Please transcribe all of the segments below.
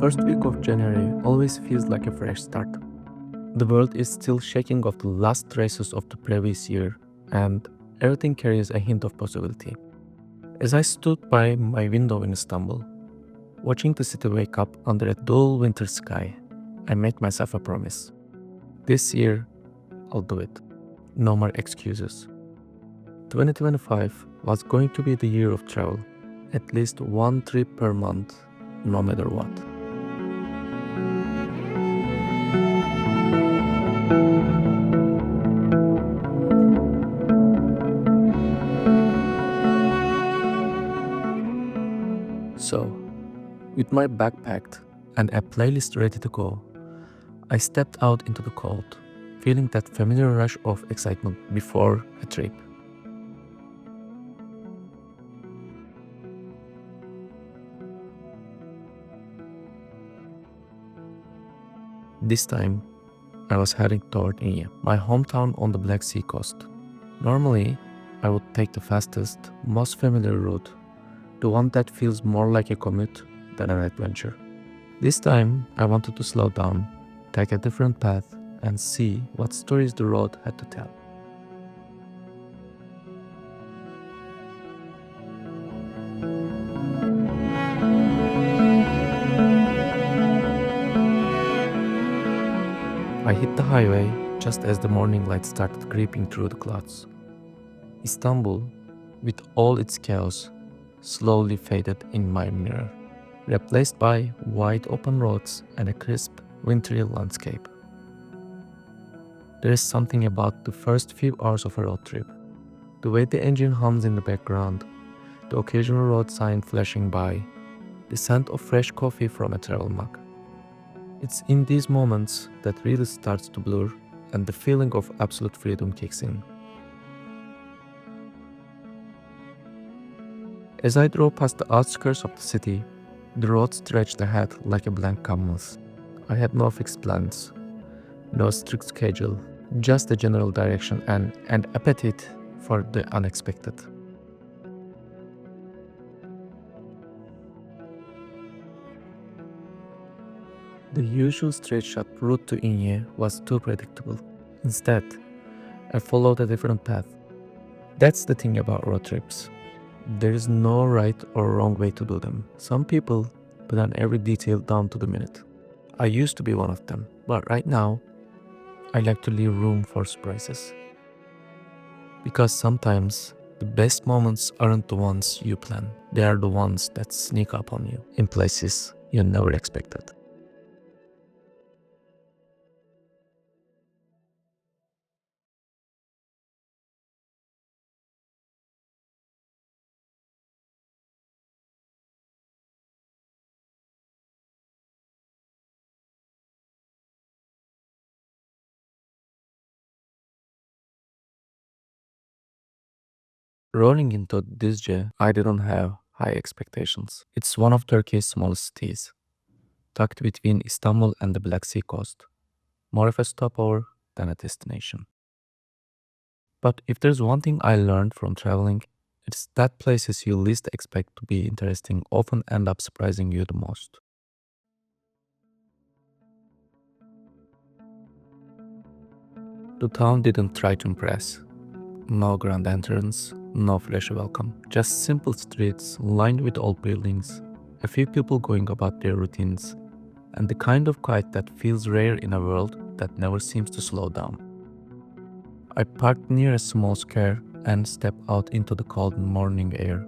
first week of January always feels like a fresh start. The world is still shaking off the last traces of the previous year, and everything carries a hint of possibility. As I stood by my window in Istanbul, watching the city wake up under a dull winter sky, I made myself a promise. This year, I'll do it. No more excuses. 2025 was going to be the year of travel, at least one trip per month, no matter what. So, with my bag packed and a playlist ready to go, I stepped out into the cold, feeling that familiar rush of excitement before a trip. This time, I was heading toward Ünye, my hometown on the Black Sea coast. Normally, I would take the fastest, most familiar route, the one that feels more like a commute than an adventure. This time, I wanted to slow down, take a different path, and see what stories the road had to tell. I hit the highway just as the morning light started creeping through the clouds. Istanbul, with all its chaos, slowly faded in my mirror, replaced by wide open roads and a crisp, wintry landscape. There is something about the first few hours of a road trip. The way the engine hums in the background, the occasional road sign flashing by, the scent of fresh coffee from a travel mug. It's in these moments that really starts to blur and the feeling of absolute freedom kicks in. As I drove past the outskirts of the city, the road stretched ahead like a blank canvas. I had no fixed plans, no strict schedule, just a general direction and an appetite for the unexpected. The usual straight-shot route to Ünye was too predictable. Instead, I followed a different path. That's the thing about road trips. There is no right or wrong way to do them. Some people plan every detail down to the minute. I used to be one of them, but right now, I like to leave room for surprises. Because sometimes, the best moments aren't the ones you plan. They are the ones that sneak up on you in places you never expected. Rolling into Duzce, I didn't have high expectations. It's one of Turkey's smallest cities, tucked between Istanbul and the Black Sea coast, more of a stopover than a destination. But if there's one thing I learned from traveling, it's that places you least expect to be interesting often end up surprising you the most. The town didn't try to impress. No grand entrance, no flashy welcome. Just simple streets lined with old buildings, a few people going about their routines, and the kind of quiet that feels rare in a world that never seems to slow down. I parked near a small square and stepped out into the cold morning air,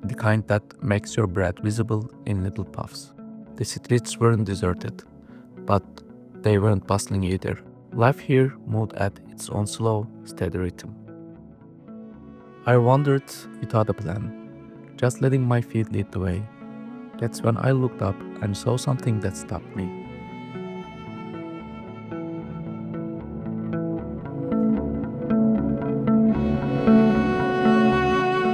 the kind that makes your breath visible in little puffs. The streets weren't deserted, but they weren't bustling either. Life here moved at its own slow, steady rhythm. I wandered without a plan, just letting my feet lead the way. That's when I looked up and saw something that stopped me.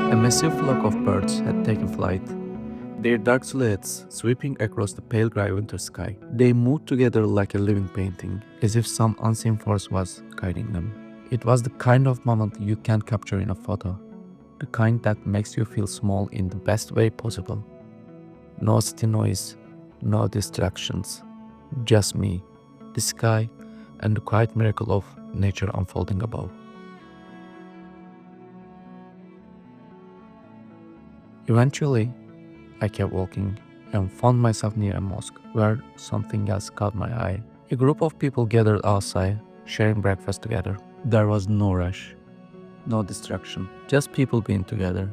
A massive flock of birds had taken flight, their dark silhouettes sweeping across the pale gray winter sky. They moved together like a living painting, as if some unseen force was guiding them. It was the kind of moment you can't capture in a photo, the kind that makes you feel small in the best way possible. No city noise, no distractions, just me, the sky, and the quiet miracle of nature unfolding above. Eventually, I kept walking and found myself near a mosque where something else caught my eye. A group of people gathered outside, sharing breakfast together. There was no rush, no distraction, just people being together.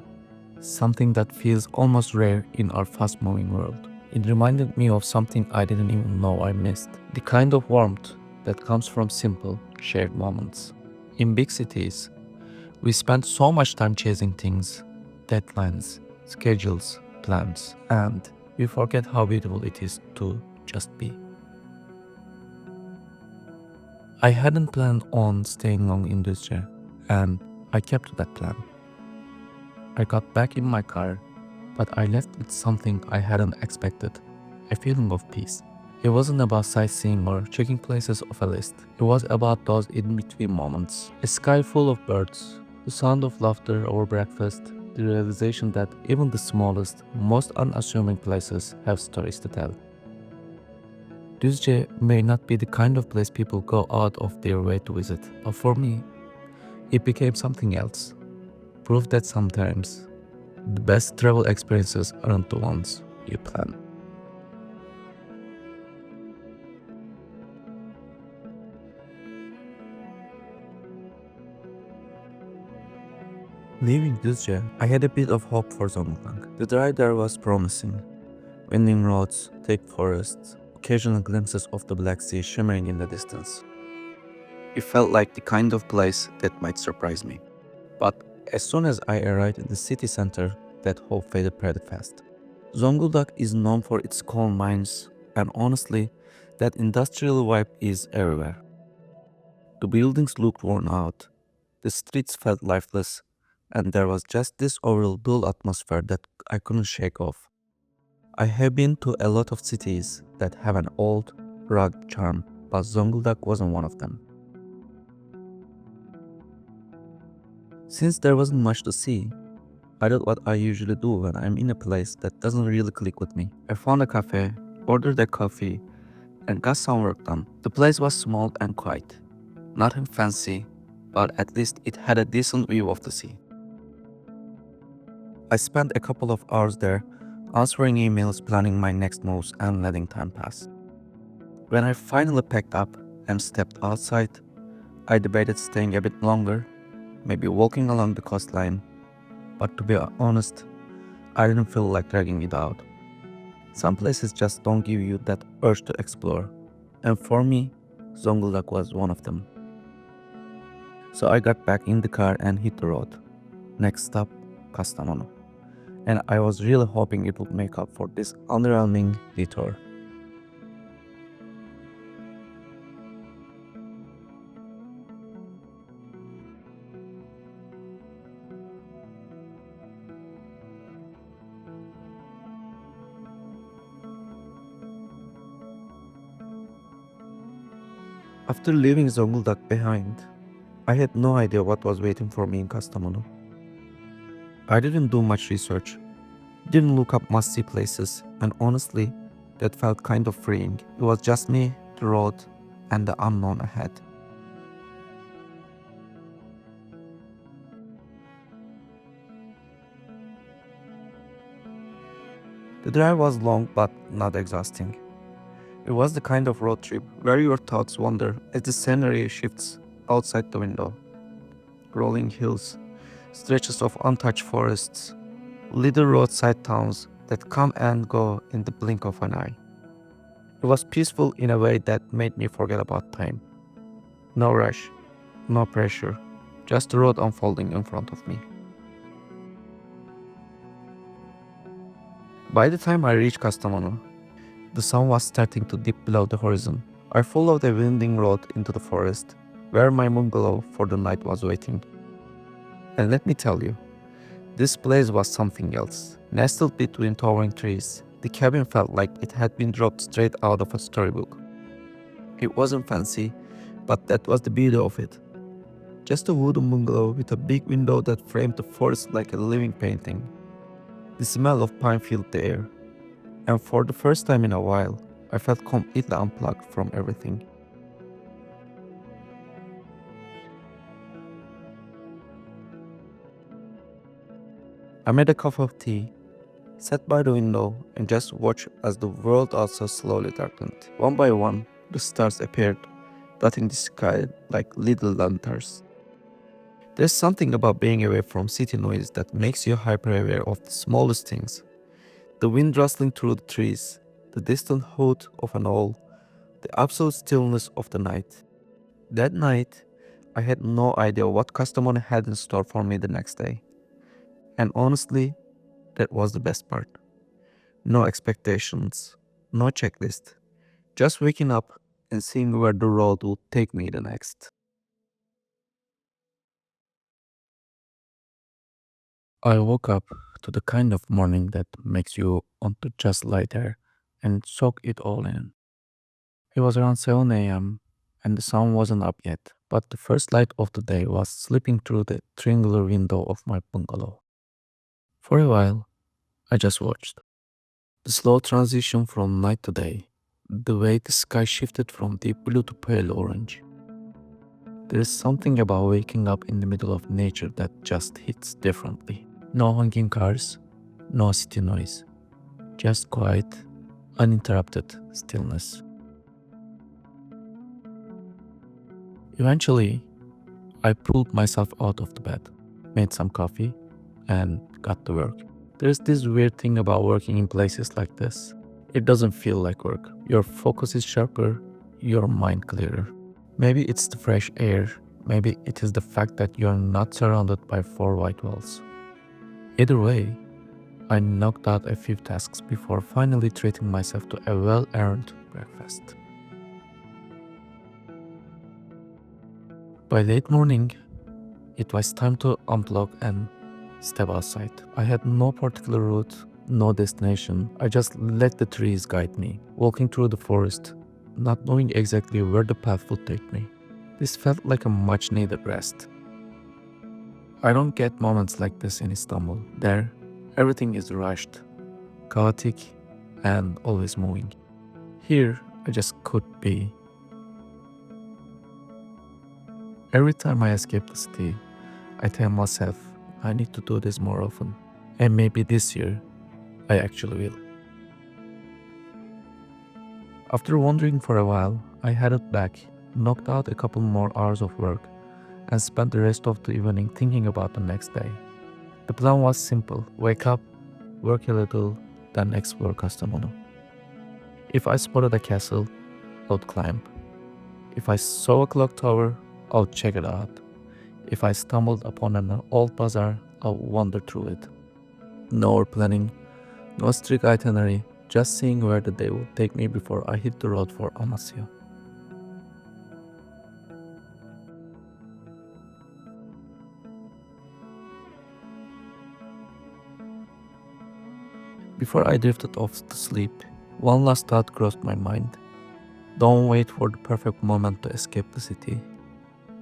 Something that feels almost rare in our fast moving world. It reminded me of something I didn't even know I missed. The kind of warmth that comes from simple, shared moments. In big cities, we spend so much time chasing things, deadlines, schedules, plans, and we forget how beautiful it is to just be. I hadn't planned on staying long in Duzce, and I kept to that plan. I got back in my car, but I left with something I hadn't expected, a feeling of peace. It wasn't about sightseeing or checking places off a list. It was about those in-between moments. A sky full of birds, the sound of laughter over breakfast, the realization that even the smallest, most unassuming places have stories to tell. Düzce may not be the kind of place people go out of their way to visit, but for me, it became something else. Proof that sometimes the best travel experiences aren't the ones you plan. Leaving Duzce, I had a bit of hope for Zonguldak. The drive there was promising. Winding roads, thick forests, occasional glimpses of the Black Sea shimmering in the distance. It felt like the kind of place that might surprise me. But as soon as I arrived in the city center, that hope faded pretty fast. Zonguldak is known for its coal mines, and honestly, that industrial vibe is everywhere. The buildings looked worn out, the streets felt lifeless, and there was just this overall dull atmosphere that I couldn't shake off. I have been to a lot of cities that have an old, rugged charm, but Zonguldak wasn't one of them. Since there wasn't much to see, I did what I usually do when I'm in a place that doesn't really click with me. I found a cafe, ordered a coffee, and got some work done. The place was small and quiet. Nothing fancy, but at least it had a decent view of the sea. I spent a couple of hours there, answering emails, planning my next moves, and letting time pass. When I finally packed up and stepped outside, I debated staying a bit longer, maybe walking along the coastline, but to be honest, I didn't feel like dragging it out. Some places just don't give you that urge to explore, and for me, Zonguldak was one of them. So I got back in the car and hit the road. Next stop, Kastamonu. And I was really hoping it would make up for this underwhelming detour. After leaving Zonguldak behind, I had no idea what was waiting for me in Kastamonu. I didn't do much research, didn't look up must-see places, and honestly, that felt kind of freeing. It was just me, the road, and the unknown ahead. The drive was long but not exhausting. It was the kind of road trip where your thoughts wander as the scenery shifts outside the window. Rolling hills, stretches of untouched forests, little roadside towns that come and go in the blink of an eye. It was peaceful in a way that made me forget about time. No rush, no pressure, just the road unfolding in front of me. By the time I reached Kastamonu, the sun was starting to dip below the horizon. I followed a winding road into the forest, where my bungalow for the night was waiting. And let me tell you, this place was something else. Nestled between towering trees, the cabin felt like it had been dropped straight out of a storybook. It wasn't fancy, but that was the beauty of it. Just a wooden bungalow with a big window that framed the forest like a living painting. The smell of pine filled the air. And for the first time in a while, I felt completely unplugged from everything. I made a cup of tea, sat by the window, and just watched as the world also slowly darkened. One by one, the stars appeared, dotting the sky like little lanterns. There's something about being away from city noise that makes you hyper aware of the smallest things. The wind rustling through the trees, the distant hoot of an owl, the absolute stillness of the night. That night, I had no idea what Kastamonu had in store for me the next day. And honestly, that was the best part. No expectations, no checklist, just waking up and seeing where the road would take me the next. I woke up to the kind of morning that makes you want to just lie there and soak it all in. It was around 7 a.m. and the sun wasn't up yet, but the first light of the day was slipping through the triangular window of my bungalow. For a while, I just watched. The slow transition from night to day, the way the sky shifted from deep blue to pale orange. There is something about waking up in the middle of nature that just hits differently. No honking cars, no city noise, just quiet, uninterrupted stillness. Eventually, I pulled myself out of the bed, made some coffee, and got to work. There's this weird thing about working in places like this. It doesn't feel like work. Your focus is sharper, your mind clearer. Maybe it's the fresh air, maybe it is the fact that you're not surrounded by four white walls. Either way, I knocked out a few tasks before finally treating myself to a well-earned breakfast. By late morning, it was time to unplug and step outside. I had no particular route, no destination. I just let the trees guide me, walking through the forest, not knowing exactly where the path would take me. This felt like a much needed rest. I don't get moments like this in Istanbul. There, everything is rushed, chaotic, and always moving. Here, I just could be. Every time I escape the city, I tell myself I need to do this more often. And maybe this year, I actually will. After wandering for a while, I headed back, knocked out a couple more hours of work, and spent the rest of the evening thinking about the next day. The plan was simple: wake up, work a little, then explore Kastamonu. If I spotted a castle, I would climb. If I saw a clock tower, I would check it out. If I stumbled upon an old bazaar, I would wander through it. No planning, no strict itinerary, just seeing where the day would take me before I hit the road for Amasya. Before I drifted off to sleep, one last thought crossed my mind. Don't wait for the perfect moment to escape the city.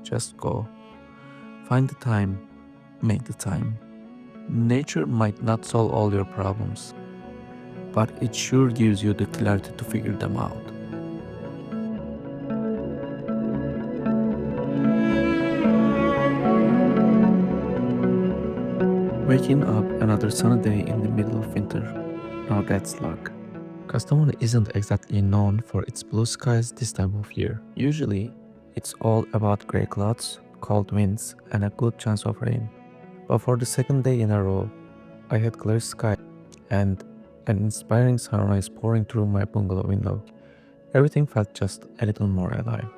Just go. Find the time. Make the time. Nature might not solve all your problems, but it sure gives you the clarity to figure them out. Waking up another sunny day in the middle of winter. Now that's luck. Kastamonu isn't exactly known for its blue skies this time of year. Usually, it's all about grey clouds, cold winds, and a good chance of rain. But for the second day in a row, I had clear sky and an inspiring sunrise pouring through my bungalow window. Everything felt just a little more alive.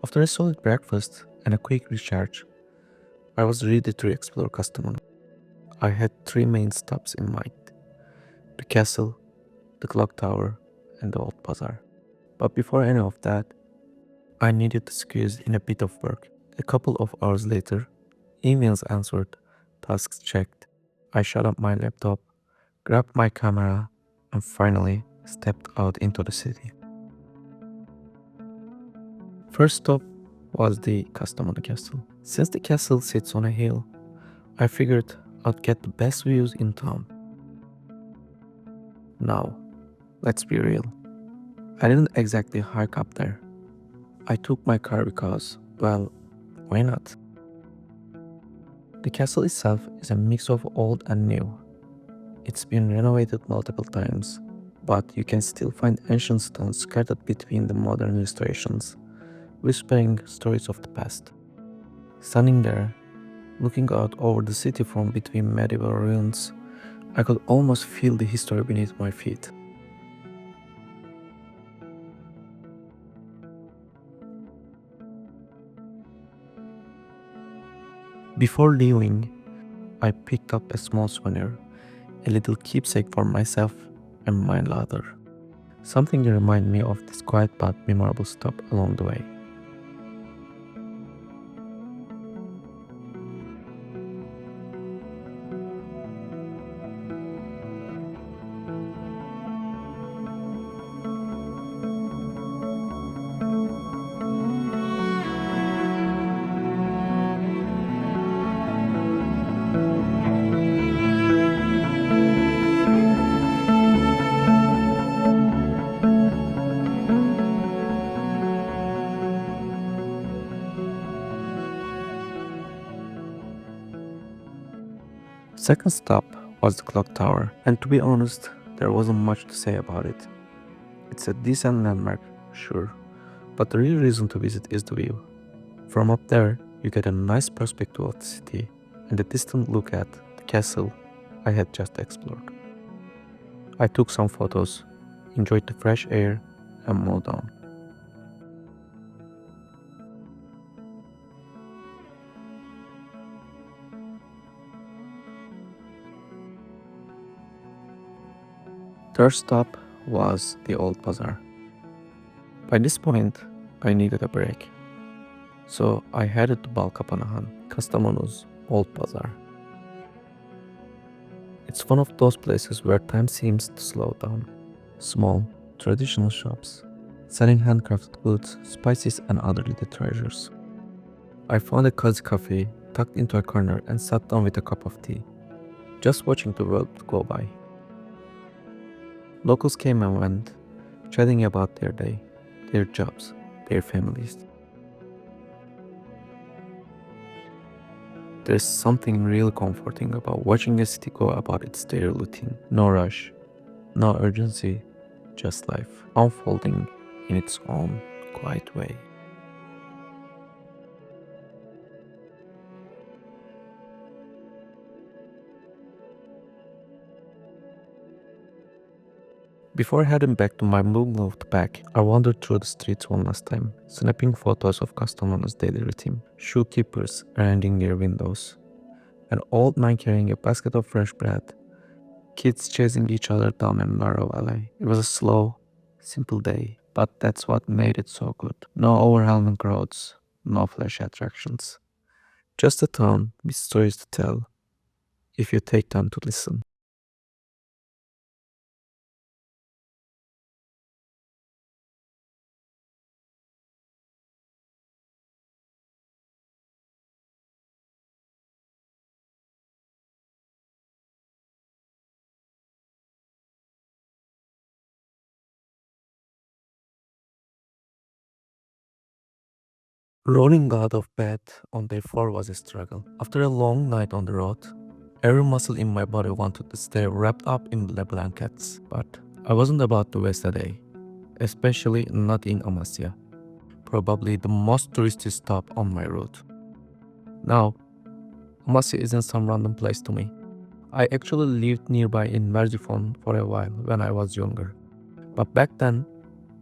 After a solid breakfast and a quick recharge, I was ready to explore Kastamonu. I had three main stops in mind: the castle, the clock tower, and the old bazaar. But before any of that, I needed to squeeze in a bit of work. A couple of hours later, emails answered, tasks checked. I shut up my laptop, grabbed my camera, and finally stepped out into the city. First stop, was the Kastamonu Castle. Since the castle sits on a hill, I figured I'd get the best views in town. Now, let's be real. I didn't exactly hike up there. I took my car because, well, why not? The castle itself is a mix of old and new. It's been renovated multiple times, but you can still find ancient stones scattered between the modern restorations, whispering stories of the past. Standing there, looking out over the city from between medieval ruins, I could almost feel the history beneath my feet. Before leaving, I picked up a small souvenir, a little keepsake for myself and my lover. Something to remind me of this quiet but memorable stop along the way. Second stop was the clock tower, and to be honest, there wasn't much to say about it. It's a decent landmark, sure, but the real reason to visit is the view. From up there, you get a nice perspective of the city and a distant look at the castle I had just explored. I took some photos, enjoyed the fresh air, and moved on. Third stop was the Old Bazaar. By this point, I needed a break, so I headed to Balkapanahan, Kastamonu's Old Bazaar. It's one of those places where time seems to slow down. Small, traditional shops, selling handcrafted goods, spices, and other little treasures. I found a cozy cafe tucked into a corner and sat down with a cup of tea, just watching the world go by. Locals came and went, chatting about their day, their jobs, their families. There's something really comforting about watching a city go about its daily routine. No rush, no urgency, just life unfolding in its own quiet way. Before heading back to my moved back, I wandered through the streets one last time, snapping photos of Castamono's daily routine. Shoekeepers arranging their windows, an old man carrying a basket of fresh bread, kids chasing each other down a narrow alley. It was a slow, simple day, but that's what made it so good. No overwhelming crowds, no flashy attractions. Just a town with stories to tell if you take time to listen. Rolling out of bed on day 4 was a struggle. After a long night on the road, every muscle in my body wanted to stay wrapped up in the blankets. But I wasn't about to waste a day, especially not in Amasya, probably the most touristy stop on my route. Now, Amasya isn't some random place to me. I actually lived nearby in Merzifon for a while when I was younger. But back then,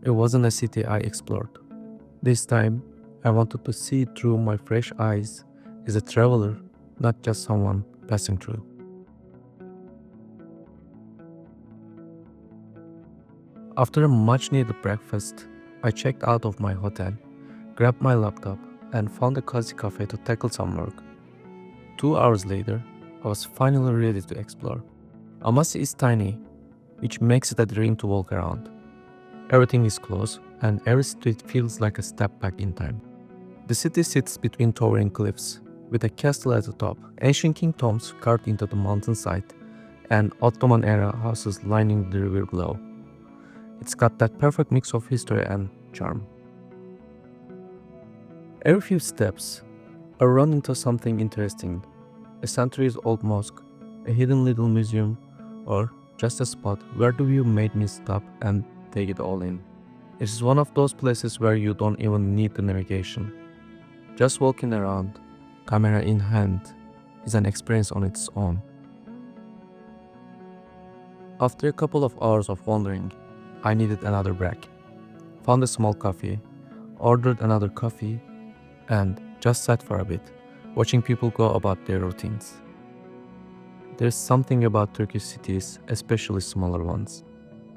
it wasn't a city I explored. This time, I wanted to see it through my fresh eyes as a traveler, not just someone passing through. After a much needed breakfast, I checked out of my hotel, grabbed my laptop, and found a cozy cafe to tackle some work. 2 hours later, I was finally ready to explore. Amasya is tiny, which makes it a dream to walk around. Everything is close, and every street feels like a step back in time. The city sits between towering cliffs, with a castle at the top, ancient king tombs carved into the mountainside, and Ottoman-era houses lining the river below. It's got that perfect mix of history and charm. Every few steps, I run into something interesting. A centuries-old mosque, a hidden little museum, or just a spot where the view made me stop and take it all in. It is one of those places where you don't even need the navigation. Just walking around, camera in hand, is an experience on its own. After a couple of hours of wandering, I needed another break. Found a small cafe, ordered another coffee, and just sat for a bit, watching people go about their routines. There's something about Turkish cities, especially smaller ones,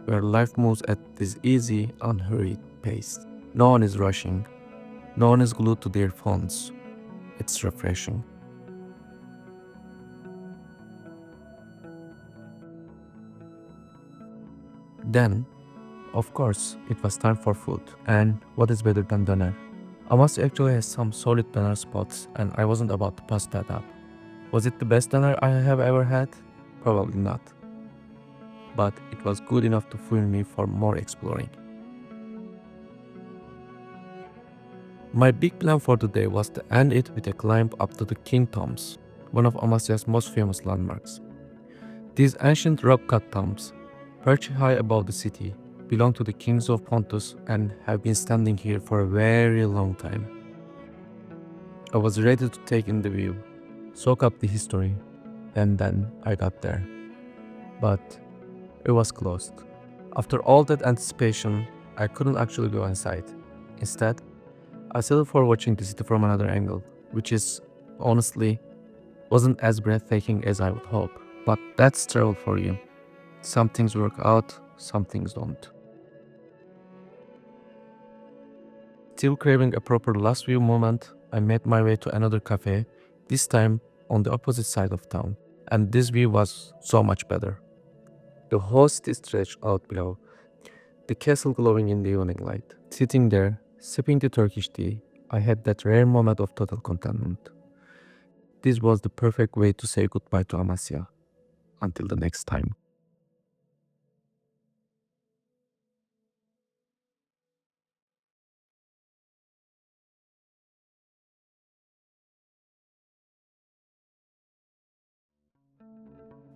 where life moves at this easy, unhurried pace. No one is rushing, no one is glued to their phones. It's refreshing. Then, of course, it was time for food. And what is better than doner? Amasya actually has some solid doner spots, and I wasn't about to pass that up. Was it the best doner I have ever had? Probably not. But it was good enough to fuel me for more exploring. My big plan for the day was to end it with a climb up to the King Tombs, one of Amasya's most famous landmarks. These ancient rock-cut tombs, perched high above the city, belong to the kings of Pontus and have been standing here for a very long time. I was ready to take in the view, soak up the history, and then I got there. But it was closed. After all that anticipation, I couldn't actually go inside. Instead, I settled for watching the city from another angle, which is, honestly, wasn't as breathtaking as I would hope. But that's travel for you. Some things work out, some things don't. Still craving a proper last view moment, I made my way to another cafe, this time on the opposite side of town. And this view was so much better. The whole city stretched out below, the castle glowing in the evening light. Sitting there, sipping the Turkish tea, I had that rare moment of total contentment. This was the perfect way to say goodbye to Amasya. Until the next time.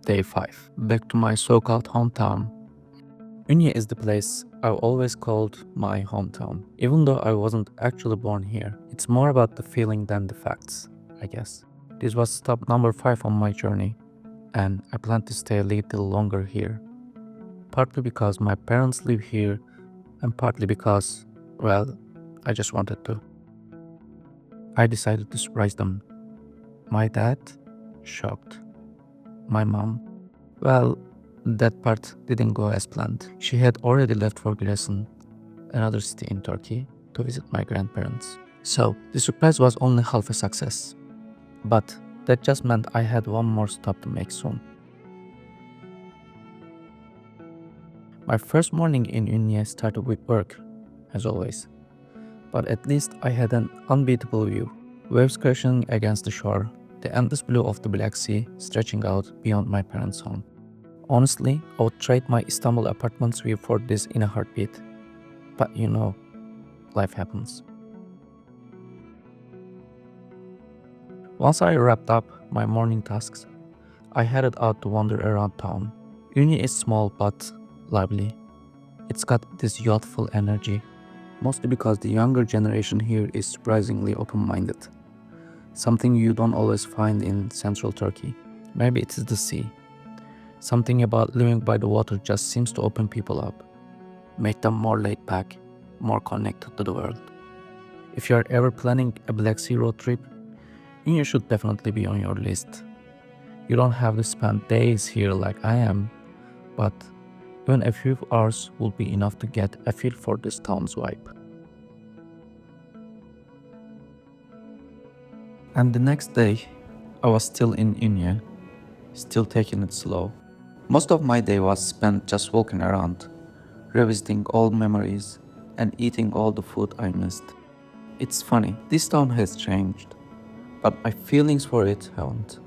Day 5. Back to my so-called hometown. Ünye is the place I've always called my hometown. Even though I wasn't actually born here, it's more about the feeling than the facts, I guess. This was stop number 5 on my journey, and I plan to stay a little longer here. Partly because my parents live here, and partly because, well, I just wanted to. I decided to surprise them. My dad? Shocked. My mom? Well, that part didn't go as planned. She had already left for Giresun, another city in Turkey, to visit my grandparents. So, the surprise was only half a success. But that just meant I had one more stop to make soon. My first morning in Unye started with work, as always. But at least I had an unbeatable view. Waves crashing against the shore, the endless blue of the Black Sea stretching out beyond my parents' home. Honestly, I would trade my Istanbul apartment's view for this in a heartbeat. But you know, life happens. Once I wrapped up my morning tasks, I headed out to wander around town. Ünye is small but lively. It's got this youthful energy, mostly because the younger generation here is surprisingly open-minded. Something you don't always find in central Turkey. Maybe it is the sea. Something about living by the water just seems to open people up, make them more laid back, more connected to the world. If you are ever planning a Black Sea road trip, Ünye should definitely be on your list. You don't have to spend days here like I am, but even a few hours will be enough to get a feel for this town's vibe. And the next day, I was still in Ünye, still taking it slow. Most of my day was spent just walking around, revisiting old memories and eating all the food I missed. It's funny, this town has changed, but my feelings for it haven't.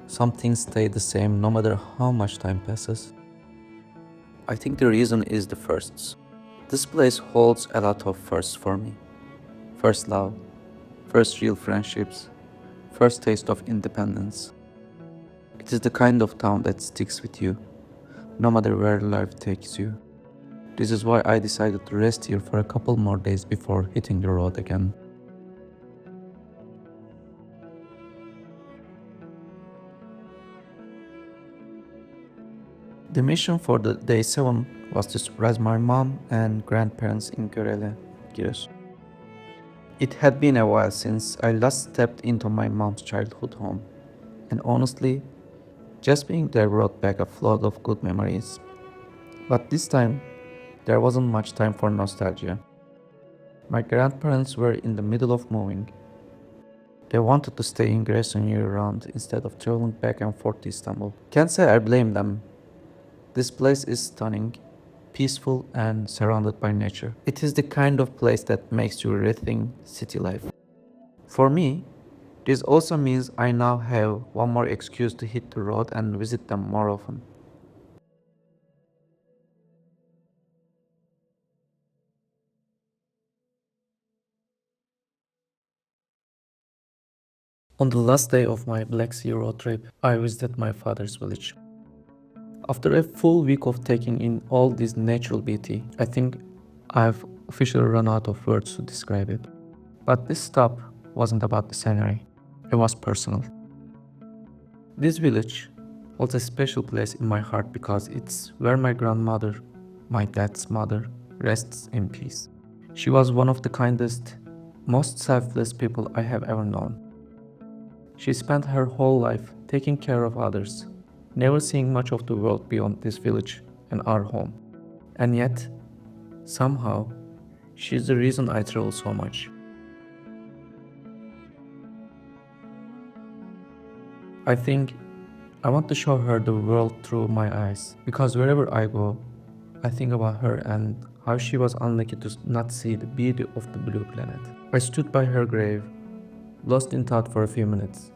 Some things stay the same no matter how much time passes. I think the reason is the firsts. This place holds a lot of firsts for me. First love, first real friendships, first taste of independence. It is the kind of town that sticks with you, no matter where life takes you. This is why I decided to rest here for a couple more days before hitting the road again. The mission for the day 7 was to surprise my mom and grandparents in Giresun. It had been a while since I last stepped into my mom's childhood home, and honestly, just being there brought back a flood of good memories. But this time, there wasn't much time for nostalgia. My grandparents were in the middle of moving. They wanted to stay in Giresun year-round instead of traveling back and forth to Istanbul. Can't say I blame them. This place is stunning, peaceful and surrounded by nature. It is the kind of place that makes you rethink city life. For me, this also means I now have one more excuse to hit the road and visit them more often. On the last day of my blacksea road trip, I visited my father's village. After a full week of taking in all this natural beauty, I think I've officially run out of words to describe it. But this stop wasn't about the scenery, it was personal. This village holds a special place in my heart because it's where my grandmother, my dad's mother, rests in peace. She was one of the kindest, most selfless people I have ever known. She spent her whole life taking care of others, never seeing much of the world beyond this village and our home. And yet, somehow, she's the reason I travel so much. I think I want to show her the world through my eyes, because wherever I go, I think about her and how she was unlucky to not see the beauty of the blue planet. I stood by her grave, lost in thought for a few minutes,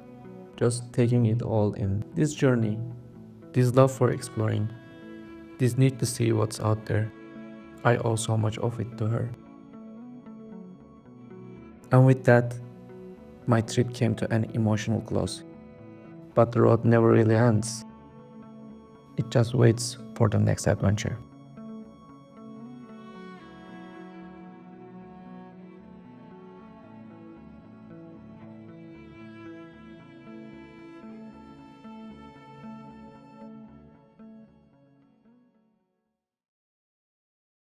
just taking it all in. This journey, this love for exploring, this need to see what's out there, I owe so much of it to her. And with that, my trip came to an emotional close. But the road never really ends. It just waits for the next adventure.